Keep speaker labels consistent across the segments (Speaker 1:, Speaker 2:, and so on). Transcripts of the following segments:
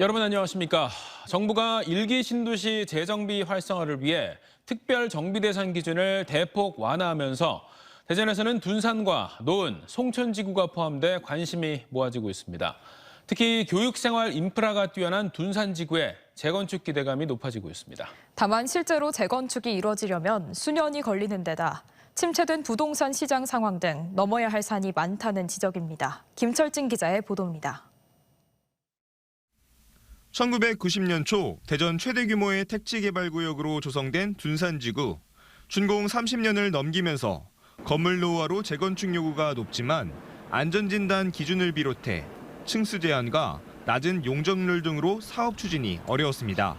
Speaker 1: 여러분 안녕하십니까? 정부가 일기 신도시 재정비 활성화를 위해 특별 정비 대상 기준을 대폭 완화하면서 대전에서는 둔산과 노은, 송천지구가 포함돼 관심이 모아지고 있습니다. 특히 교육생활 인프라가 뛰어난 둔산지구에 재건축 기대감이 높아지고 있습니다.
Speaker 2: 다만 실제로 재건축이 이뤄지려면 수년이 걸리는 데다 침체된 부동산 시장 상황 등 넘어야 할 산이 많다는 지적입니다. 김철진 기자의 보도입니다.
Speaker 3: 1990년 초 대전 최대 규모의 택지 개발 구역으로 조성된 둔산지구. 준공 30년을 넘기면서 건물 노후화로 재건축 요구가 높지만 안전진단 기준을 비롯해 층수 제한과 낮은 용적률 등으로 사업 추진이 어려웠습니다.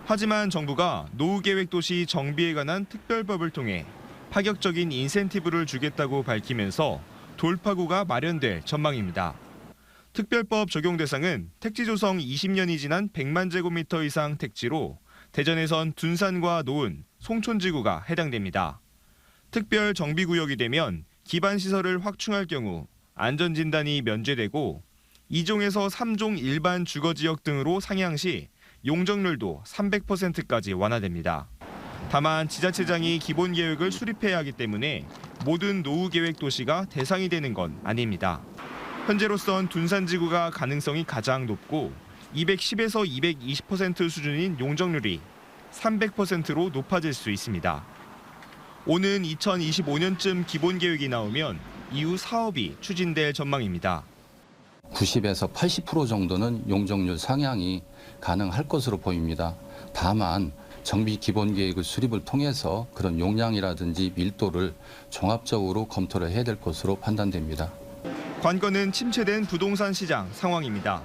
Speaker 3: 하지만 정부가 노후계획도시 정비에 관한 특별법을 통해 파격적인 인센티브를 주겠다고 밝히면서 돌파구가 마련될 전망입니다. 특별법 적용 대상은 택지 조성 20년이 지난 100만 제곱미터 이상 택지로 대전에선 둔산과 노은, 송촌지구가 해당됩니다. 특별 정비구역이 되면 기반시설을 확충할 경우 안전진단이 면제되고 2종에서 3종 일반 주거지역 등으로 상향 시 용적률도 300%까지 완화됩니다. 다만 지자체장이 기본계획을 수립해야 하기 때문에 모든 노후계획 도시가 대상이 되는 건 아닙니다. 현재로선 둔산지구가 가능성이 가장 높고 210에서 220% 수준인 용적률이 300%로 높아질 수 있습니다. 오는 2025년쯤 기본계획이 나오면 이후 사업이 추진될 전망입니다.
Speaker 4: 90에서 80% 정도는 용적률 상향이 가능할 것으로 보입니다. 다만 정비 기본계획의 수립을 통해서 그런 용량이라든지 밀도를 종합적으로 검토를 해야 될 것으로 판단됩니다.
Speaker 3: 관건은 침체된 부동산 시장 상황입니다.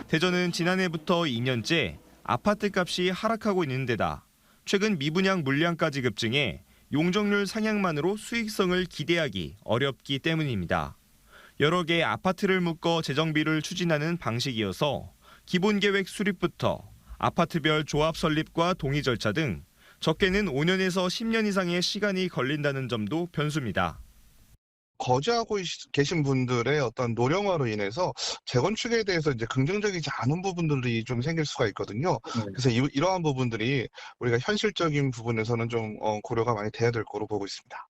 Speaker 3: 대전은 지난해부터 2년째 아파트 값이 하락하고 있는 데다 최근 미분양 물량까지 급증해 용적률 상향만으로 수익성을 기대하기 어렵기 때문입니다. 여러 개의 아파트를 묶어 재정비를 추진하는 방식이어서 기본계획 수립부터 아파트별 조합 설립과 동의 절차 등 적게는 5년에서 10년 이상의 시간이 걸린다는 점도 변수입니다.
Speaker 5: 거주하고 계신 분들의 어떤 노령화로 인해서 재건축에 대해서 이제 긍정적이지 않은 부분들이 좀 생길 수가 있거든요. 그래서 이러한 부분들이 우리가 현실적인 부분에서는 좀 고려가 많이 돼야 될 거로 보고 있습니다.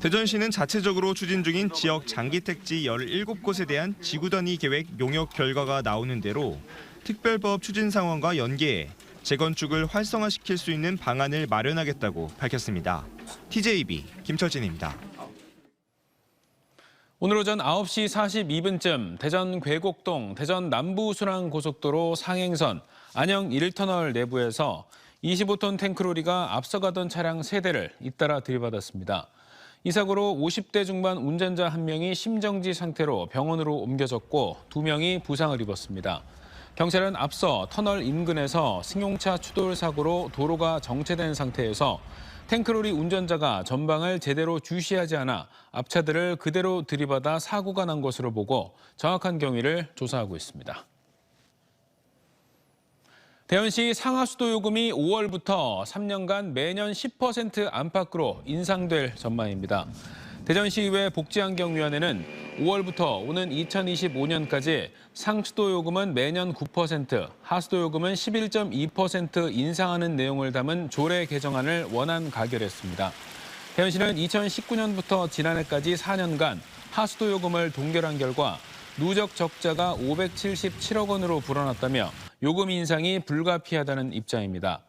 Speaker 3: 대전시는 자체적으로 추진 중인 지역 장기 택지 17곳에 대한 지구 단위 계획 용역 결과가 나오는 대로 특별법 추진 상황과 연계해 재건축을 활성화시킬 수 있는 방안을 마련하겠다고 밝혔습니다. TJB 김철진입니다.
Speaker 1: 오늘 오전 9시 42분쯤 대전 괴곡동 대전 남부순환고속도로 상행선 안영 1터널 내부에서 25톤 탱크로리가 앞서가던 차량 3대를 잇따라 들이받았습니다. 이 사고로 50대 중반 운전자 1명이 심정지 상태로 병원으로 옮겨졌고 2명이 부상을 입었습니다. 경찰은 앞서 터널 인근에서 승용차 추돌 사고로 도로가 정체된 상태에서 탱크로리 운전자가 전방을 제대로 주시하지 않아 앞차들을 그대로 들이받아 사고가 난 것으로 보고 정확한 경위를 조사하고 있습니다. 대전시 상하수도 요금이 5월부터 3년간 매년 10% 안팎으로 인상될 전망입니다. 대전시의회 복지환경위원회는 5월부터 오는 2025년까지 상수도 요금은 매년 9%, 하수도 요금은 11.2% 인상하는 내용을 담은 조례 개정안을 원안 가결했습니다. 대전시는 2019년부터 지난해까지 4년간 하수도 요금을 동결한 결과 누적 적자가 577억 원으로 불어났다며 요금 인상이 불가피하다는 입장입니다.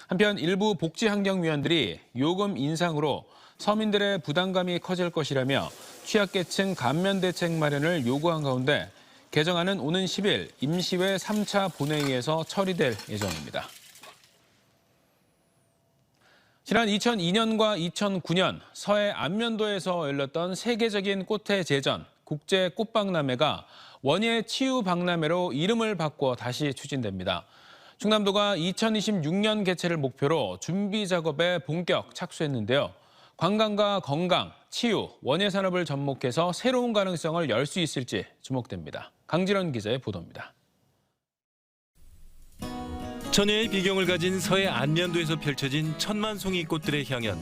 Speaker 1: 한편 일부 복지환경위원들이 요금 인상으로 서민들의 부담감이 커질 것이라며 취약계층 감면 대책 마련을 요구한 가운데 개정안은 오는 10일 임시회 3차 본회의에서 처리될 예정입니다. 지난 2002년과 2009년 서해 안면도에서 열렸던 세계적인 꽃의 제전, 국제 꽃박람회가 원예 치유 박람회로 이름을 바꿔 다시 추진됩니다. 충남도가 2026년 개최를 목표로 준비 작업에 본격 착수했는데요. 관광과 건강, 치유, 원예 산업을 접목해서 새로운 가능성을 열 수 있을지 주목됩니다. 강지런 기자의 보도입니다.
Speaker 6: 천혜의 비경을 가진 서해 안면도에서 펼쳐진 천만 송이 꽃들의 향연.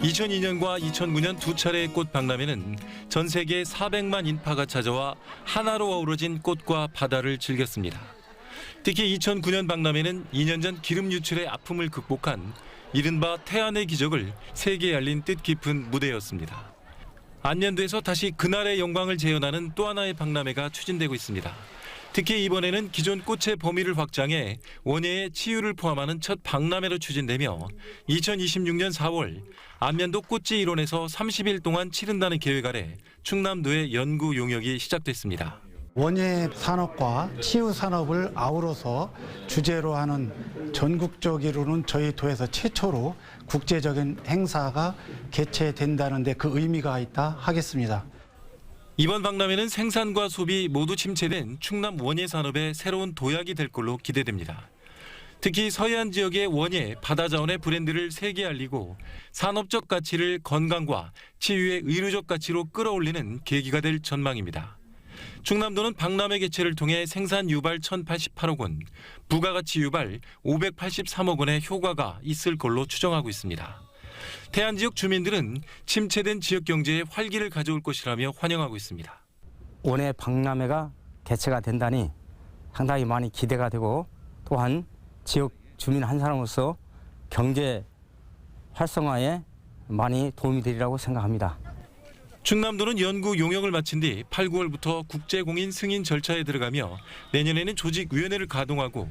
Speaker 6: 2002년과 2009년 두 차례의 꽃 박람회는 전 세계 400만 인파가 찾아와 하나로 어우러진 꽃과 바다를 즐겼습니다. 특히 2009년 박람회는 2년 전 기름 유출의 아픔을 극복한 이른바 태안의 기적을 세계에 알린 뜻깊은 무대였습니다. 안면도에서 다시 그날의 영광을 재현하는 또 하나의 박람회가 추진되고 있습니다. 특히 이번에는 기존 꽃의 범위를 확장해 원예의 치유를 포함하는 첫 박람회로 추진되며 2026년 4월 안면도 꽃지 일원에서 30일 동안 치른다는 계획 아래 충남도의 연구 용역이 시작됐습니다.
Speaker 7: 원예 산업과 치유 산업을 아우러서 주제로 하는 전국적으로는 저희 도에서 최초로 국제적인 행사가 개최된다는 데 그 의미가 있다 하겠습니다.
Speaker 6: 이번 박람회는 생산과 소비 모두 침체된 충남 원예 산업의 새로운 도약이 될 걸로 기대됩니다. 특히 서해안 지역의 원예, 바다 자원의 브랜드를 세계에 알리고 산업적 가치를 건강과 치유의 의료적 가치로 끌어올리는 계기가 될 전망입니다. 충남도는 박람회 개최를 통해 생산 유발 1,088억 원, 부가가치 유발 583억 원의 효과가 있을 걸로 추정하고 있습니다. 태안 지역 주민들은 침체된 지역 경제에 활기를 가져올 것이라며 환영하고 있습니다.
Speaker 8: 원예 박람회가 개최가 된다니 상당히 많이 기대가 되고 또한 지역 주민 한 사람으로서 경제 활성화에 많이 도움이 되리라고 생각합니다.
Speaker 6: 충남도는 연구 용역을 마친 뒤 8, 9월부터 국제공인 승인 절차에 들어가며 내년에는 조직위원회를 가동하고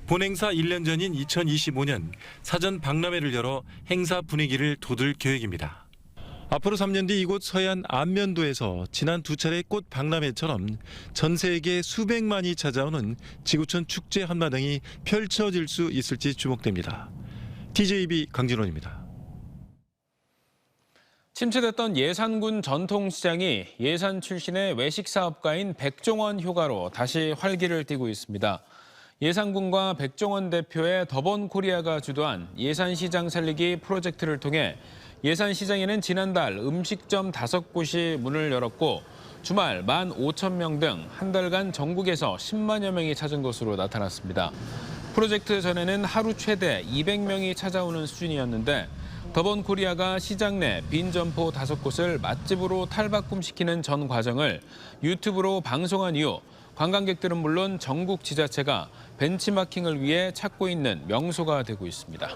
Speaker 6: 본행사 1년 전인 2025년 사전 박람회를 열어 행사 분위기를 돋울 계획입니다. 앞으로 3년 뒤 이곳 서해안 안면도에서 지난 두 차례 꽃 박람회처럼 전 세계 수백만이 찾아오는 지구촌 축제 한마당이 펼쳐질 수 있을지 주목됩니다. TJB 강진원입니다.
Speaker 1: 침체됐던 예산군 전통시장이 예산 출신의 외식 사업가인 백종원 효과로 다시 활기를 띠고 있습니다. 예산군과 백종원 대표의 더본코리아가 주도한 예산시장 살리기 프로젝트를 통해 예산시장에는 지난달 음식점 5곳이 문을 열었고 주말 15,000명 등 한 달간 전국에서 10만여 명이 찾은 것으로 나타났습니다. 프로젝트 전에는 하루 최대 200명이 찾아오는 수준이었는데 더본코리아가 시장 내 빈 점포 5곳을 맛집으로 탈바꿈시키는 전 과정을 유튜브로 방송한 이후 관광객들은 물론 전국 지자체가 벤치마킹을 위해 찾고 있는 명소가 되고 있습니다.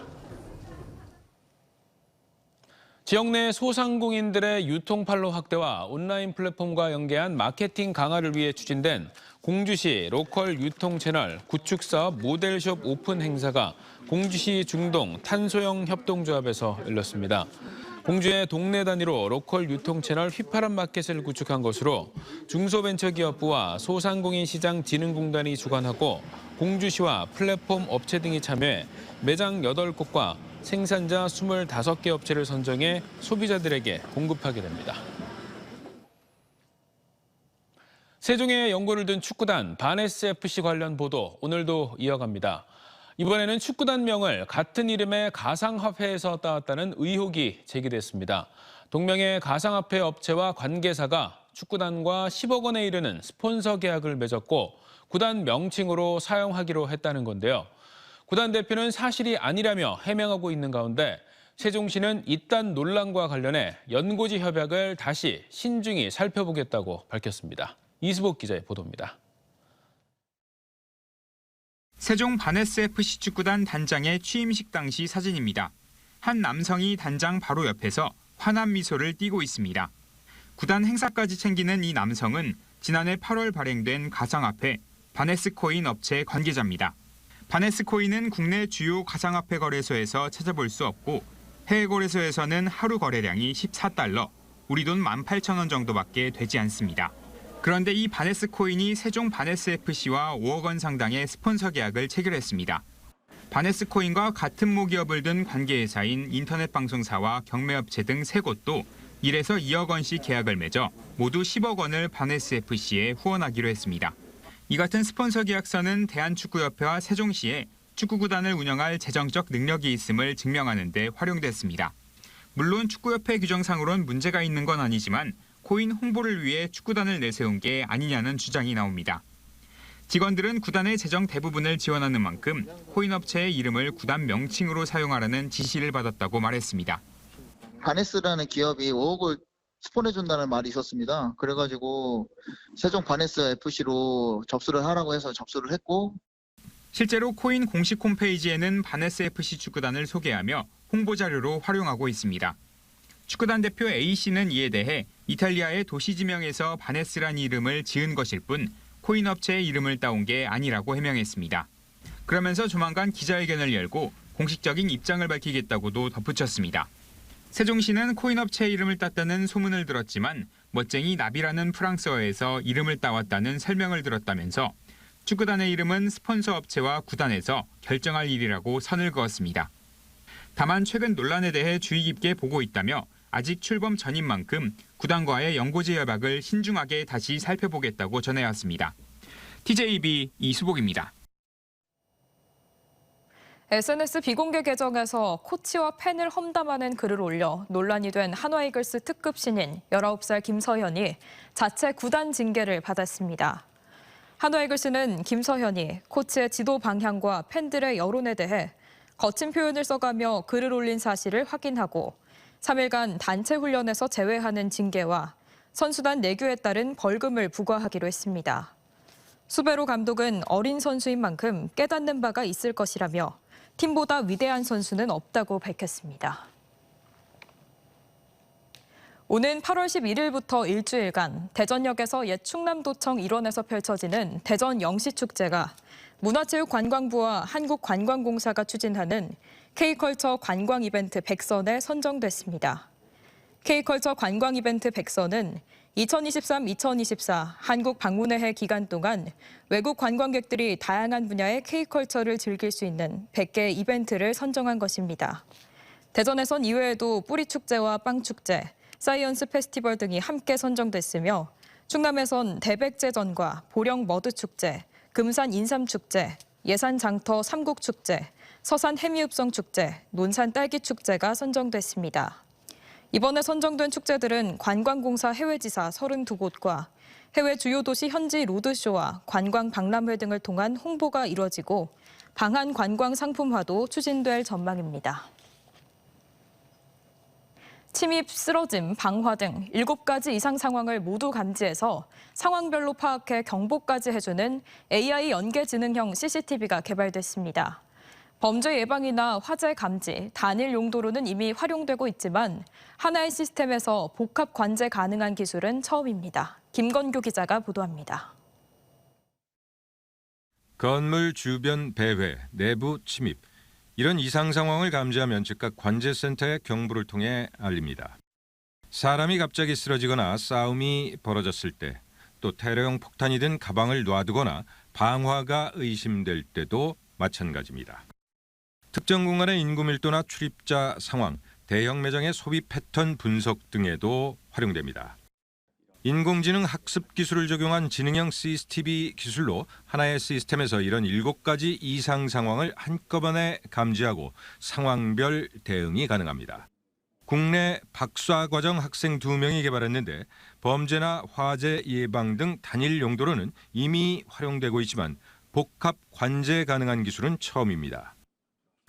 Speaker 1: 지역 내 소상공인들의 유통판로 확대와 온라인 플랫폼과 연계한 마케팅 강화를 위해 추진된 공주시 로컬 유통 채널 구축 사업 모델숍 오픈 행사가 공주시 중동 탄소형 협동조합에서 열렸습니다. 공주의 동네 단위로 로컬 유통 채널 휘파람 마켓을 구축한 것으로 중소벤처기업부와 소상공인 시장 진흥공단이 주관하고 공주시와 플랫폼 업체 등이 참여해 매장 8곳과 생산자 25개 업체를 선정해 소비자들에게 공급하게 됩니다. 세종에 연고를 둔 축구단 바네스FC 관련 보도 오늘도 이어갑니다. 이번에는 축구단명을 같은 이름의 가상화폐에서 따왔다는 의혹이 제기됐습니다. 동명의 가상화폐 업체와 관계사가 축구단과 10억 원에 이르는 스폰서 계약을 맺었고 구단 명칭으로 사용하기로 했다는 건데요. 구단 대표는 사실이 아니라며 해명하고 있는 가운데 세종시는 이딴 논란과 관련해 연고지 협약을 다시 신중히 살펴보겠다고 밝혔습니다. 이수복 기자의 보도입니다.
Speaker 9: 세종 바네스FC 축구단 단장의 취임식 당시 사진입니다. 한 남성이 단장 바로 옆에서 환한 미소를 띠고 있습니다. 구단 행사까지 챙기는 이 남성은 지난해 8월 발행된 가상화폐 바네스코인 업체 관계자입니다. 바네스코인은 국내 주요 가상화폐 거래소에서 찾아볼 수 없고 해외 거래소에서는 하루 거래량이 14달러, 우리 돈 18,000원 정도밖에 되지 않습니다. 그런데 이 바네스코인이 세종 바네스FC와 5억 원 상당의 스폰서 계약을 체결했습니다. 바네스코인과 같은 모기업을 둔 관계회사인 인터넷 방송사와 경매업체 등 3곳도 1에서 2억 원씩 계약을 맺어 모두 10억 원을 바네스FC에 후원하기로 했습니다. 이 같은 스폰서 계약서는 대한축구협회와 세종시에 축구구단을 운영할 재정적 능력이 있음을 증명하는 데 활용됐습니다. 물론 축구협회 규정상으론 문제가 있는 건 아니지만 코인 홍보를 위해 축구단을 내세운 게 아니냐는 주장이 나옵니다. 직원들은 구단의 재정 대부분을 지원하는 만큼 코인 업체의 이름을 구단 명칭으로 사용하라는 지시를 받았다고 말했습니다.
Speaker 10: 바네스라는 기업이 5억을 스폰해준다는 말이 있었습니다. 그래가지고 세종 바네스 FC로 접수를 하라고 해서 접수를 했고
Speaker 9: 실제로 코인 공식 홈페이지에는 바네스 FC 축구단을 소개하며 홍보 자료로 활용하고 있습니다. 축구단 대표 A씨는 이에 대해 이탈리아의 도시 지명에서 바네스란 이름을 지은 것일 뿐 코인 업체의 이름을 따온 게 아니라고 해명했습니다. 그러면서 조만간 기자회견을 열고 공식적인 입장을 밝히겠다고도 덧붙였습니다. 세종시는 코인 업체의 이름을 땄다는 소문을 들었지만 멋쟁이 나비라는 프랑스어에서 이름을 따왔다는 설명을 들었다면서 축구단의 이름은 스폰서 업체와 구단에서 결정할 일이라고 선을 그었습니다. 다만 최근 논란에 대해 주의 깊게 보고 있다며 아직 출범 전인 만큼 구단과의 연고지 협약을 신중하게 다시 살펴보겠다고 전해왔습니다. TJB 이수복입니다.
Speaker 2: SNS 비공개 계정에서 코치와 팬을 험담하는 글을 올려 논란이 된 한화이글스 특급 신인 19살 김서현이 자체 구단 징계를 받았습니다. 한화이글스는 김서현이 코치의 지도 방향과 팬들의 여론에 대해 거친 표현을 써가며 글을 올린 사실을 확인하고 3일간 단체 훈련에서 제외하는 징계와 선수단 내규에 따른 벌금을 부과하기로 했습니다. 수베로 감독은 어린 선수인 만큼 깨닫는 바가 있을 것이라며 팀보다 위대한 선수는 없다고 밝혔습니다. 오는 8월 11일부터 일주일간 대전역에서 옛 충남도청 일원에서 펼쳐지는 대전 영시축제가 문화체육관광부와 한국관광공사가 추진하는 K컬처 관광 이벤트 100선에 선정됐습니다. K컬처 관광 이벤트 100선은 2023-2024 한국 방문의 해 기간 동안 외국 관광객들이 다양한 분야의 K컬처를 즐길 수 있는 100개의 이벤트를 선정한 것입니다. 대전에선 이외에도 뿌리축제와 빵축제, 사이언스 페스티벌 등이 함께 선정됐으며 충남에선 대백제전과 보령 머드축제, 금산 인삼축제, 예산 장터 삼국축제, 서산 해미읍성축제, 논산 딸기축제가 선정됐습니다. 이번에 선정된 축제들은 관광공사 해외지사 32곳과 해외 주요 도시 현지 로드쇼와 관광 박람회 등을 통한 홍보가 이뤄지고 방한 관광 상품화도 추진될 전망입니다. 침입, 쓰러짐, 방화 등 7가지 이상 상황을 모두 감지해서 상황별로 파악해 경보까지 해주는 AI 연계지능형 CCTV가 개발됐습니다. 범죄 예방이나 화재 감지, 단일 용도로는 이미 활용되고 있지만 하나의 시스템에서 복합 관제 가능한 기술은 처음입니다. 김건규 기자가 보도합니다.
Speaker 11: 건물 주변 배회, 내부 침입, 이런 이상 상황을 감지하면 즉각 관제센터의 경보를 통해 알립니다. 사람이 갑자기 쓰러지거나 싸움이 벌어졌을 때, 또 테러용 폭탄이 든 가방을 놔두거나 방화가 의심될 때도 마찬가지입니다. 특정 공간의 인구 밀도나 출입자 상황, 대형 매장의 소비 패턴 분석 등에도 활용됩니다. 인공지능 학습 기술을 적용한 지능형 CCTV 기술로 하나의 시스템에서 이런 7가지 이상 상황을 한꺼번에 감지하고 상황별 대응이 가능합니다. 국내 박사과정 학생 2명이 개발했는데 범죄나 화재 예방 등 단일 용도로는 이미 활용되고 있지만 복합 관제 가능한 기술은 처음입니다.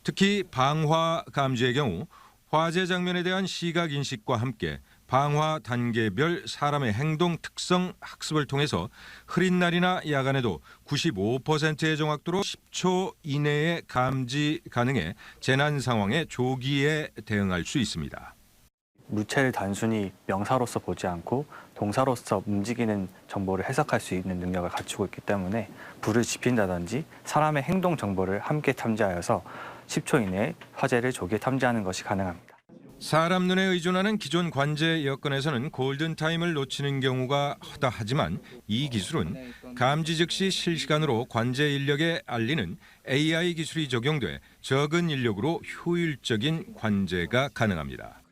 Speaker 11: 특히 방화 감지의 경우 화재 장면에 대한 시각 인식과 함께 방화 단계별 사람의 행동 특성 학습을 통해서 흐린 날이나 야간에도 95%의 정확도로 10초 이내에 감지 가능해 재난 상황에 조기에 대응할 수 있습니다.
Speaker 12: 물체를 단순히 명사로서 보지 않고 동사로서 움직이는 정보를 해석할 수 있는 능력을 갖추고 있기 때문에 불을 지핀다든지 사람의 행동 정보를 함께 탐지하여서 10초 이내에 화재를 조기에 탐지하는 것이 가능합니다.
Speaker 11: 사람 눈에 의존하는 기존 관제 여건에서는 골든타임을 놓치는 경우가 허다하지만 이 기술은 감지 즉시 실시간으로 관제 인력에 알리는 AI 기술이 적용돼 적은 인력으로 효율적인 관제가 가능합니다.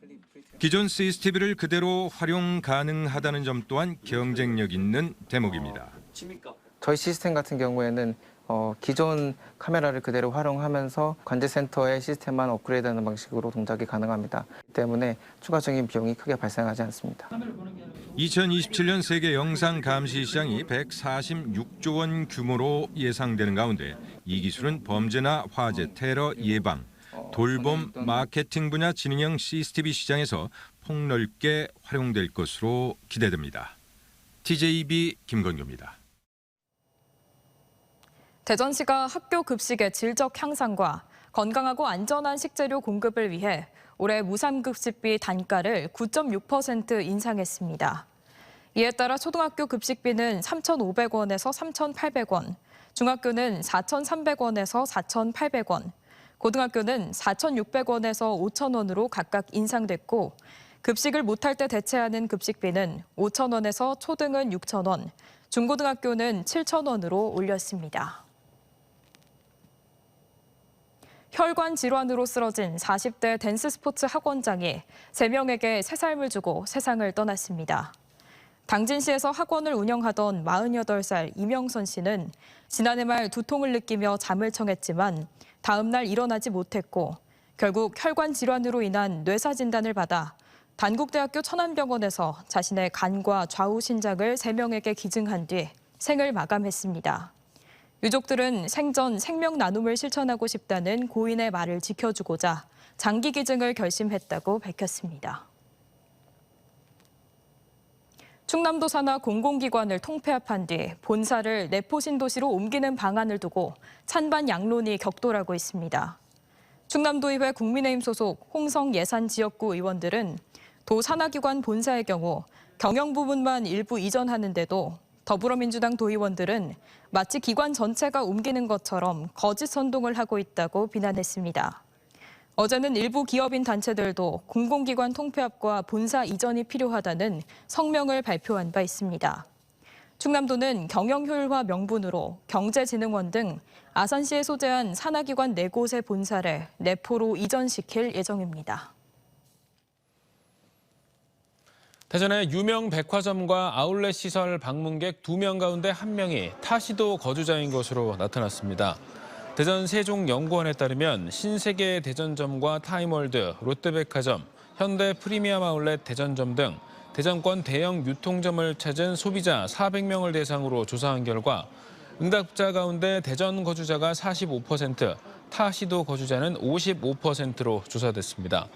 Speaker 11: 기존 CCTV를 그대로 활용 가능하다는 점 또한 경쟁력 있는 대목입니다.
Speaker 13: 저희 시스템 같은 경우에는 기존 카메라를 그대로 활용하면서 관제센터의 시스템만 업그레이드하는 방식으로 동작이 가능합니다. 때문에 추가적인 비용이 크게 발생하지 않습니다.
Speaker 11: 2027년 세계 영상 감시 시장이 146조 원 규모로 예상되는 가운데 이 기술은 범죄나 화재, 테러 예방, 돌봄, 마케팅 분야 지능형 CCTV 시장에서 폭넓게 활용될 것으로 기대됩니다. TJB 김건규입니다.
Speaker 2: 대전시가 학교 급식의 질적 향상과 건강하고 안전한 식재료 공급을 위해 올해 무상급식비 단가를 9.6% 인상했습니다. 이에 따라 초등학교 급식비는 3,500원에서 3,800원, 중학교는 4,300원에서 4,800원, 고등학교는 4,600원에서 5,000원으로 각각 인상됐고 급식을 못할 때 대체하는 급식비는 5,000원에서 초등은 6,000원, 중고등학교는 7,000원으로 올렸습니다. 혈관 질환으로 쓰러진 40대 댄스 스포츠 학원장이 3명에게 새 삶을 주고 세상을 떠났습니다. 당진시에서 학원을 운영하던 48살 이명선 씨는 지난해 말 두통을 느끼며 잠을 청했지만 다음 날 일어나지 못했고 결국 혈관 질환으로 인한 뇌사 진단을 받아 단국대학교 천안병원에서 자신의 간과 좌우 신장을 3명에게 기증한 뒤 생을 마감했습니다. 유족들은 생전 생명 나눔을 실천하고 싶다는 고인의 말을 지켜주고자 장기 기증을 결심했다고 밝혔습니다. 충남도 산하 공공기관을 통폐합한 뒤 본사를 내포신도시로 옮기는 방안을 두고 찬반 양론이 격돌하고 있습니다. 충남도의회 국민의힘 소속 홍성 예산지역구 의원들은 도 산하기관 본사의 경우 경영 부분만 일부 이전하는데도 더불어민주당 도의원들은 마치 기관 전체가 옮기는 것처럼 거짓 선동을 하고 있다고 비난했습니다. 어제는 일부 기업인 단체들도 공공기관 통폐합과 본사 이전이 필요하다는 성명을 발표한 바 있습니다. 충남도는 경영 효율화 명분으로 경제진흥원 등 아산시에 소재한 산하기관 4곳의 본사를 내포로 이전시킬 예정입니다.
Speaker 1: 대전의 유명 백화점과 아울렛 시설 방문객 2명 가운데 1명이 타시도 거주자인 것으로 나타났습니다. 대전 세종연구원에 따르면 신세계 대전점과 타임월드, 롯데백화점, 현대 프리미엄 아울렛 대전점 등 대전권 대형 유통점을 찾은 소비자 400명을 대상으로 조사한 결과 응답자 가운데 대전 거주자가 45%, 타시도 거주자는 55%로 조사됐습니다.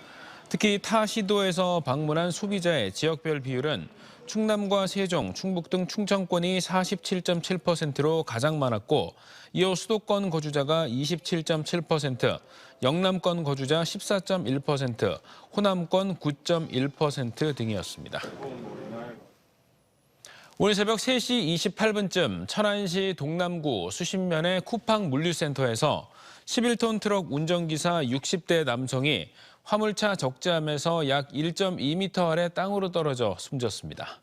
Speaker 1: 특히 타시도에서 방문한 소비자의 지역별 비율은 충남과 세종, 충북 등 충청권이 47.7%로 가장 많았고 이어 수도권 거주자가 27.7%, 영남권 거주자 14.1%, 호남권 9.1% 등이었습니다. 오늘 새벽 3시 28분쯤 천안시 동남구 수신면의 쿠팡 물류센터에서 11톤 트럭 운전기사 60대 남성이 화물차 적재함에서 약 1.2m 아래 땅으로 떨어져 숨졌습니다.